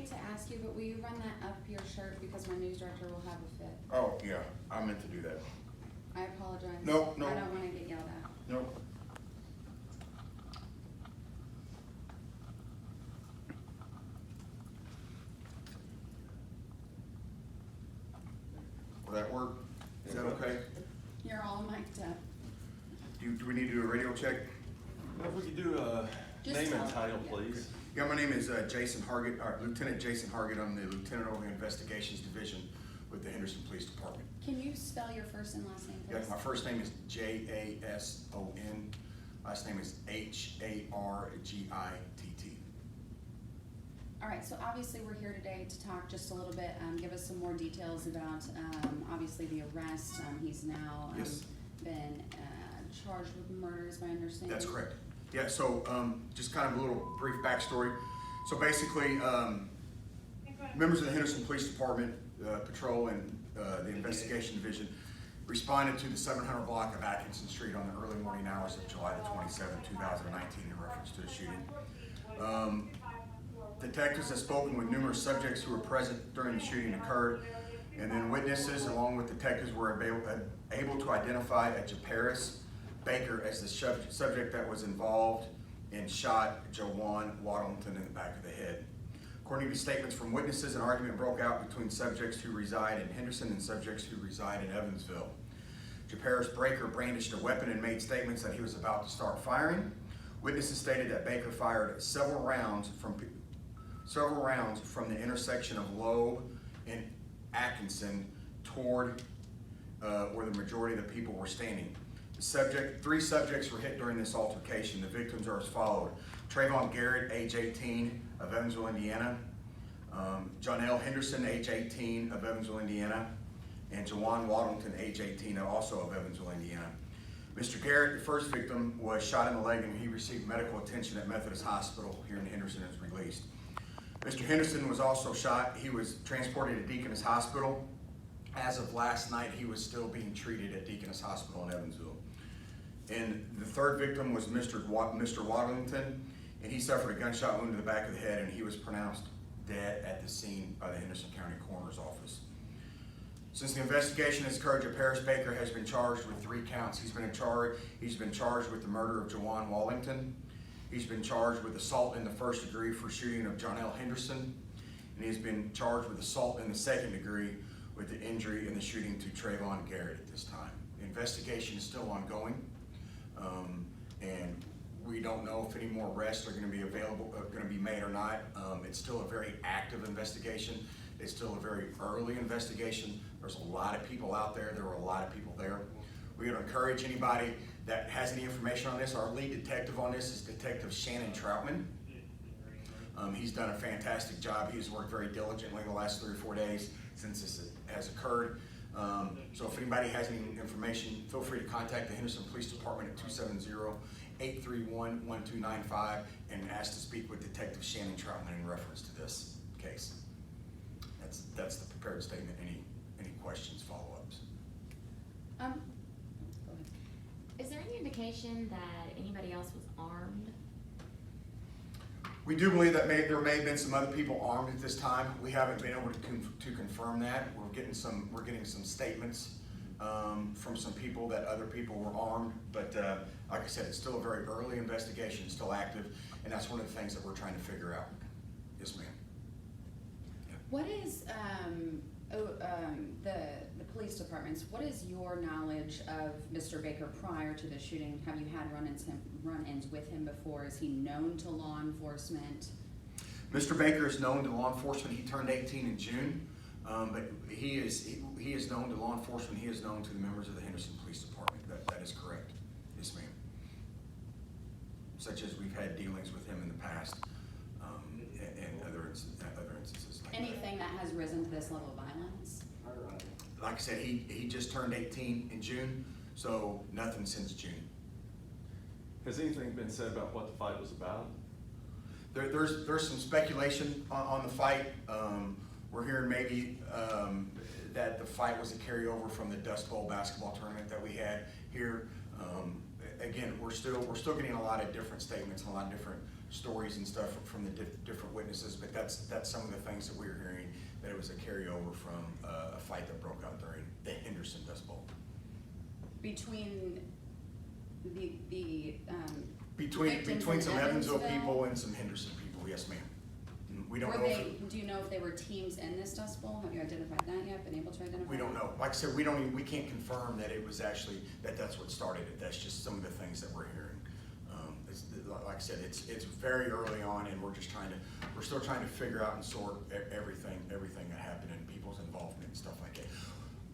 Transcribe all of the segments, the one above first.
hate to ask you, but will you run that up your shirt because my news director will have a fit? Oh, yeah, I meant to do that. I apologize. No. I don't want to get yelled at. Nope. Will that work? Is that okay? You're all mic'd up. Do we need to do a radio check? If we could do a Just name and tell- title, yeah. please. Yeah, my name is Jason Hargett, Lieutenant Jason Hargett. I'm the Lieutenant over the Investigations Division with the Henderson Police Department. Can you spell your first and last name, Yeah, please? my first name is Jason. Last name is Hargit. All right, so obviously we're here today to talk just a little bit, give us some more details about, obviously the arrest. He's now Yes. been charged with murder, is my understanding. That's correct. Yeah, so just kind of a little brief backstory. So basically, members of the Henderson Police Department patrol and the Investigation Division responded to the 700 block of Atkinson Street on the early morning hours of July the 27th, 2019 in reference to a shooting. Detectives have spoken with numerous subjects who were present during the shooting occurred, and then witnesses along with detectives were able to identify a Japaris Baker as the subject that was involved and shot Jawan Waddington in the back of the head. According to statements from witnesses, an argument broke out between subjects who reside in Henderson and subjects who reside in Evansville. Japaris Baker brandished a weapon and made statements that he was about to start firing. Witnesses stated that Baker fired several rounds from the intersection of Loeb and Atkinson toward where the majority of the people were standing. Three subjects were hit during this altercation. The victims are as followed: Trayvon Garrett, age 18, of Evansville, Indiana; John L. Henderson, age 18, of Evansville, Indiana; and Jawan Waddington, age 18, also of Evansville, Indiana. Mr. Garrett, the first victim, was shot in the leg and he received medical attention at Methodist Hospital here in Henderson and was released. Mr. Henderson was also shot. He was transported to Deaconess Hospital. As of last night, he was still being treated at Deaconess Hospital in Evansville. And the third victim was Mr. Waddington, and he suffered a gunshot wound to the back of the head, and he was pronounced dead at the scene by the Henderson County Coroner's Office. Since the investigation has occurred, Japaris Baker has been charged with 3 counts. He's been charged with the murder of Jawan Waddington. He's been charged with assault in the first degree for shooting of John L. Henderson, and he's been charged with assault in the second degree with the injury in the shooting to Trayvon Garrett at this time. The investigation is still ongoing, and we don't know if any more arrests are going to be made or not. It's still a very active investigation. It's still a very early investigation. There's a lot of people out there. There were a lot of people there. We would encourage anybody that has any information on this. Our lead detective on this is Detective Shannon Troutman. He's done a fantastic job. He's worked very diligently the last 3 or 4 days since this has occurred. So if anybody has any information, feel free to contact the Henderson Police Department at 270-831-1295 and ask to speak with Detective Shannon Troutman in reference to this case. That's the prepared statement. Any questions, follow-ups? Go ahead. Is there any indication that anybody else was armed? We do believe that there may have been some other people armed at this time. We haven't been able to confirm that. We're getting some statements from some people that other people were armed, but like I said, it's still a very early investigation, it's still active, and that's one of the things that we're trying to figure out. Yes, ma'am. What is the police departments? What is your knowledge of Mr. Baker prior to the shooting? Have you had run-ins with him before? Is he known to law enforcement? Mr. Baker is known to law enforcement. He turned 18 in June, but he is known to law enforcement. He is known to the members of the Henderson Police Department. That is correct. Yes, ma'am. Such as we've had dealings with him in the past, and other instances like Anything that has risen to this level of violence? Like I said, he just turned 18 in June, so nothing since June. Has anything been said about what the fight was about? There's some speculation on the fight. We're hearing maybe that the fight was a carryover from the Dust Bowl basketball tournament that we had here. Again, we're still getting a lot of different statements and a lot of different stories and stuff from the different witnesses, but that's some of the things that we were hearing, that it was a carryover from a fight that broke out during the Henderson Dust Bowl. Between the Between victims some in Evansville Evansville? people and some Henderson people, yes ma'am. We don't Were know if they, do you know if they were teams in this Dust Bowl? Have you identified that yet, been able to identify? we don't know. Like I said, we can't confirm that it was actually, that's what started it. That's just some of the things that we're hearing. Like I said, it's very early on, and we're still trying to figure out and sort everything that happened and people's involvement and stuff like that.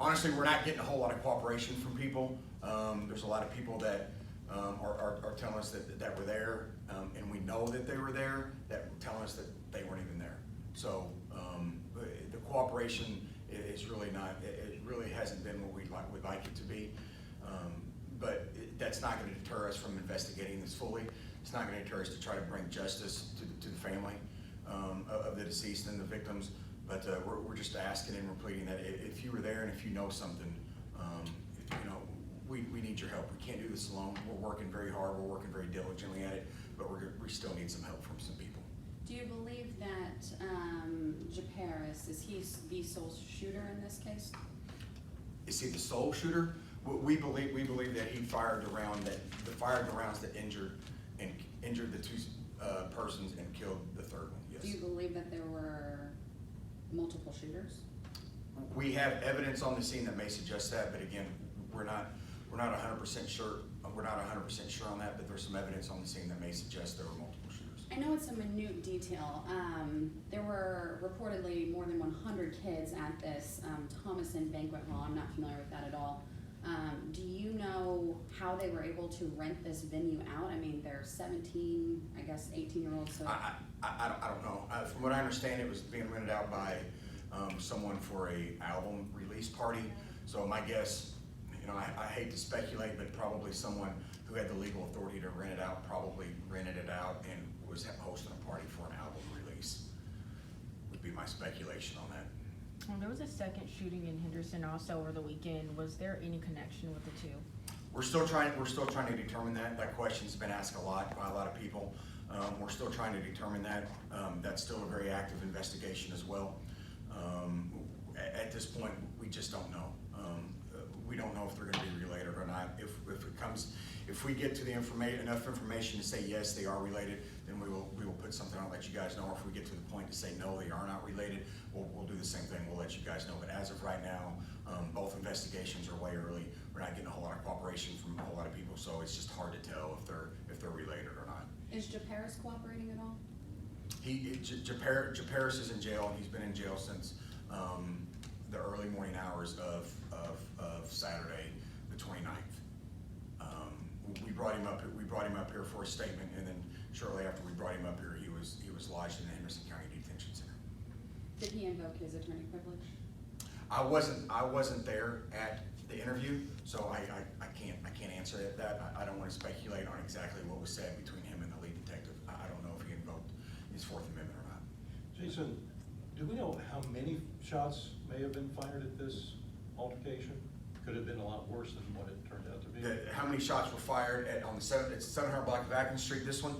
Honestly, we're not getting a whole lot of cooperation from people. There's a lot of people that are telling us that were there, and we know that they were there, that were telling us that they weren't even there. So the cooperation is really not, it really hasn't been what we'd like it to be. But that's not going to deter us from investigating this fully. It's not going to deter us to try to bring justice to the family of the deceased and the victims. But we're just asking and we're pleading that if you were there and if you know something, we need your help. We can't do this alone. We're working very hard. We're working very diligently at it, but we still need some help from some people. Do you believe that Japaris, is he the sole shooter in this case? Is he the sole shooter? We believe that he fired the rounds that injured the two persons and killed the third one. Yes. Do you believe that there were multiple shooters? We have evidence on the scene that may suggest that, but again, we're not 100% sure. We're not 100% sure on that, but there's some evidence on the scene that may suggest there were multiple shooters. I know it's a minute detail. There were reportedly more than 100 kids at this Thomason banquet hall. I'm not familiar with that at all. Do you know how they were able to rent this venue out? I mean, they're 17, I guess 18-year-olds. So I don't know. From what I understand, it was being rented out by someone for a album release party. So my guess, I hate to speculate, but probably someone who had the legal authority to rent it out probably rented it out and was hosting a party for an album release. Would be my speculation on that. There was a second shooting in Henderson also over the weekend. Was there any connection with the two? We're still trying to determine that. That question's been asked a lot by a lot of people. We're still trying to determine that. That's still a very active investigation as well. At this point, we just don't know. We don't know if they're going to be related or not. If we get to enough information to say yes, they are related, then we will put something out and let you guys know. If we get to the point to say no, they are not related, we'll do the same thing. We'll let you guys know. But as of right now, both investigations are way early. We're not getting a whole lot of cooperation from a whole lot of people, so it's just hard to tell if they're related or not. is Japaris cooperating at all? Japaris is in jail, and he's been in jail since the early morning hours of Saturday, the 29th. We brought him up here for a statement, and then shortly after we brought him up here, he was lodged in the Henderson County Detention Center. Did he invoke his attorney privilege? I wasn't there at the interview, so I can't answer that. I don't want to speculate on exactly what was said between him and the lead detective. I don't know if he invoked his Fourth Amendment or not. Jason, do we know how many shots may have been fired at this altercation? Could have been a lot worse than what it turned out to be. How many shots were fired on the 700 block of Atkinson Street, this one?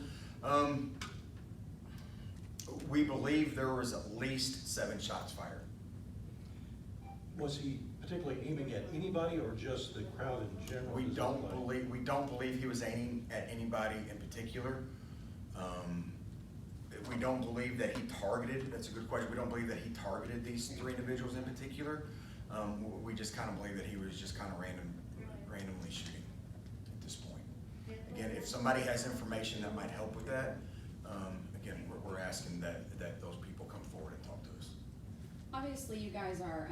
We believe there was at least 7 shots fired. Was he particularly aiming at anybody or just the crowd in general? We don't believe he was aiming at anybody in particular. We don't believe that he targeted, that's a good question, we don't believe that he targeted these 3 individuals in particular. We just kind of believe that he was just kind of randomly shooting at this point. Again, if somebody has information that might help with that, again, we're asking that those people come forward and talk to us. Obviously, you guys are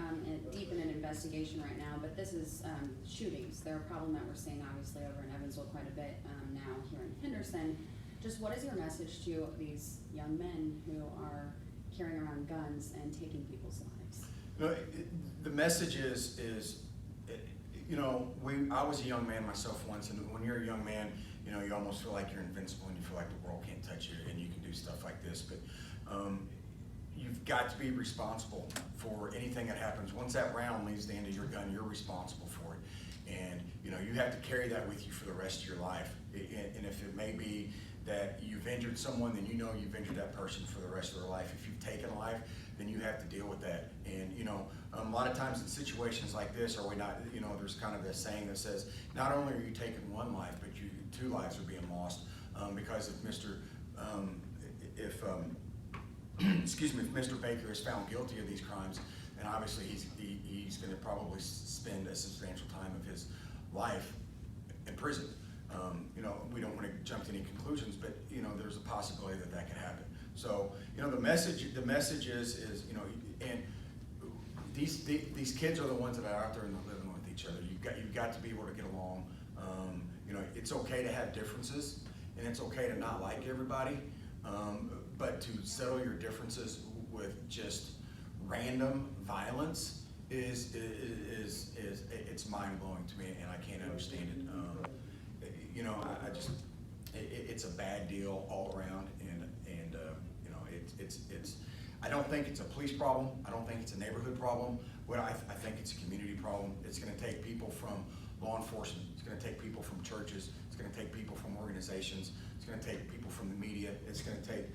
deep in an investigation right now, but this is shootings. They're a problem that we're seeing obviously over in Evansville quite a bit now here in Henderson. Just what is your message to these young men who are carrying around guns and taking people's lives? The message is I was a young man myself once, and when you're a young man, you almost feel like you're invincible and you feel like the world can't touch you and you can do stuff like this. But you've got to be responsible for anything that happens. Once that round leaves the end of your gun, you're responsible for it. And you have to carry that with you for the rest of your life. And if it may be that you've injured someone, then you know you've injured that person for the rest of their life. If you've taken a life, then you have to deal with that. And, you know, a lot of times in situations like this, are we not, you know, there's kind of this saying that says, not only are you taking one life, but two lives are being lost. Because if excuse me, if Mr. Baker is found guilty of these crimes, then obviously he's gonna probably spend a substantial time of his life in prison. You know, we don't want to jump to any conclusions, but, you know, there's a possibility that that could happen. So, you know, the message is, you know, and these kids are the ones that are out there and living with each other. You've got to be able to get along. You know, it's okay to have differences, and it's okay to not like everybody, but to settle your differences with just random violence is it's mind-blowing to me, and I can't understand it. You know, I just, it's a bad deal all around, and you know, it's, I don't think it's a police problem. I don't think it's a neighborhood problem. I think it's a community problem. It's gonna take people from law enforcement. It's gonna take people from churches. It's gonna take people from organizations. It's gonna take people from the media. It's gonna take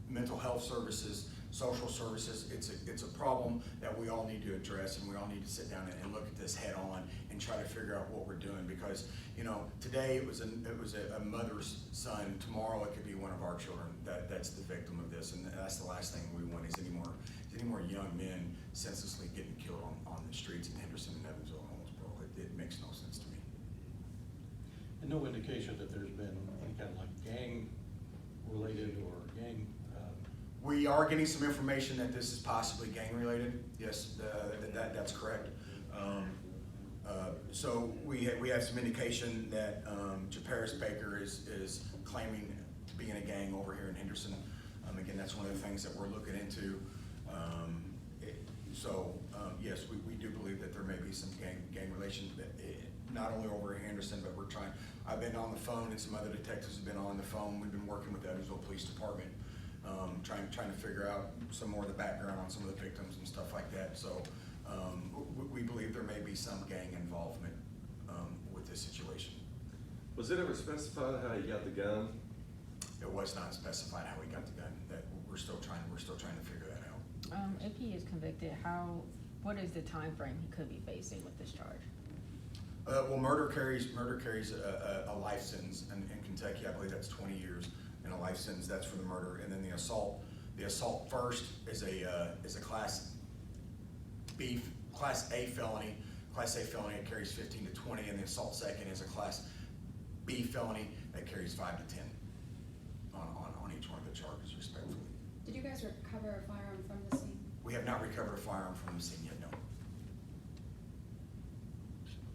mental health services, social services. It's a problem that we all need to address, and we all need to sit down and look at this head on and try to figure out what we're doing. Because, you know, today it was a mother's son. Tomorrow it could be one of our children that's the victim of this, and that's the last thing we want is any more young men senselessly getting killed on the streets in Henderson and Evansville and Owensboro. It makes no sense to me. And no indication that there's been any kind of like gang related or gang. We are getting some information that this is possibly gang related. Yes, that's correct. So we have some indication that Japaris Baker is claiming to be in a gang over here in Henderson. Again, that's one of the things that we're looking into. Yes, we do believe that there may be some gang relation, not only over in Henderson, but we're trying. I've been on the phone, and some other detectives have been on the phone. We've been working with the Evansville Police Department, trying to figure out some more of the background on some of the victims and stuff like that. So we believe there may be some gang involvement with this situation. Was it ever specified how you got the gun? It was not specified how we got the gun. That we're still trying to figure that out. If he is convicted, what is the time frame he could be facing with this charge? Well, murder carries a life sentence in Kentucky. I believe that's 20 years, and a life sentence that's for the murder. And then the assault first is a Class A felony. Class A felony, it carries 15 to 20, and the assault second is a Class B felony that carries 5 to 10 on each one of the charges, respectively. Did you guys recover a firearm from the scene? We have not recovered a firearm from the scene yet, no.